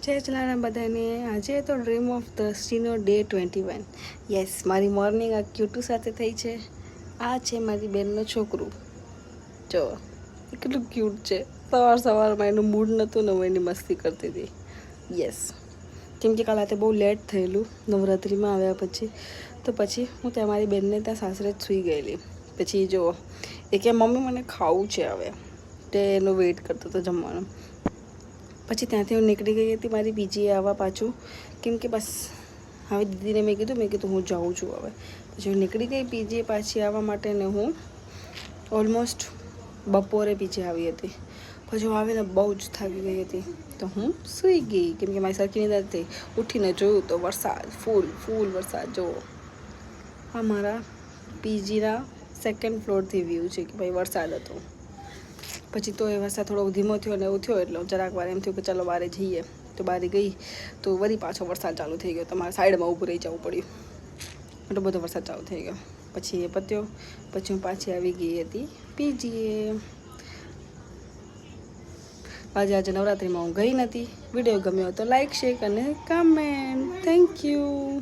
જય જલારામ બધાને. આજે તો ડ્રીમ ઓફ દ્રષ્ટિનો ડે 21. યસ, મારી મોર્નિંગ આ ક્યુટુ સાથે થઈ છે. આ છે મારી બેનનું છોકરું. જો કેટલું ક્યુટ છે. સવારમાં એનું મૂડ નહોતું ને હું એની મસ્તી કરતી હતી. યસ, કેમ કે કાલે બહુ લેટ થયેલું નવરાત્રિમાં આવ્યા પછી. તો પછી હું ત્યાં મારી બેનને ત્યાં સાસરે જ સૂઈ ગયેલી. પછી જો એ કે મમ્મી મને ખાવું છે હવે, તે એનો વેઇટ કરતો હતો જમવાનું. પછી ત્યાંથી હું નીકળી ગઈ હતી મારી પીજીએ આવવા પાછું, કેમ કે બસ હવે દીદીને મેં કીધું હું જાઉં છું હવે. પછી હું નીકળી ગઈ પીજીએ પાછી આવવા માટે ને હું ઓલમોસ્ટ બપોરે પીજીએ આવી હતી. પછી હું આવીને બહુ જ થાકી ગઈ હતી તો હું સૂઈ ગઈ, કેમ કે મારી સરખી નીંદર હતી. ઉઠીને જોયું તો વરસાદ, ફૂલ વરસાદ. જુઓ આ મારા પીજીના સેકન્ડ ફ્લોરથી વ્યૂ છે કે ભાઈ વરસાદ હતો. પછી તો એ વરસાદ થોડો ધીમો થયો ને એવું થયો એટલે જરાક વાર એમ થયું કે ચાલો બહાર જઈએ. તો બહાર ગઈ તો વળી પાછો વરસાદ ચાલુ થઈ ગયો. તમારે સાઈડમાં ઊભું રહી જવું પડ્યું, એટલો બધો વરસાદ ચાલુ થઈ ગયો. પછી એ પત્યો. પછી હું પાછી આવી ગઈ હતી પીજીએ. આજે નવરાત્રિમાં હું ગઈ નથી. વિડીયો ગમ્યો તો લાઈક, શેર અને કમેન્ટ. Thank you.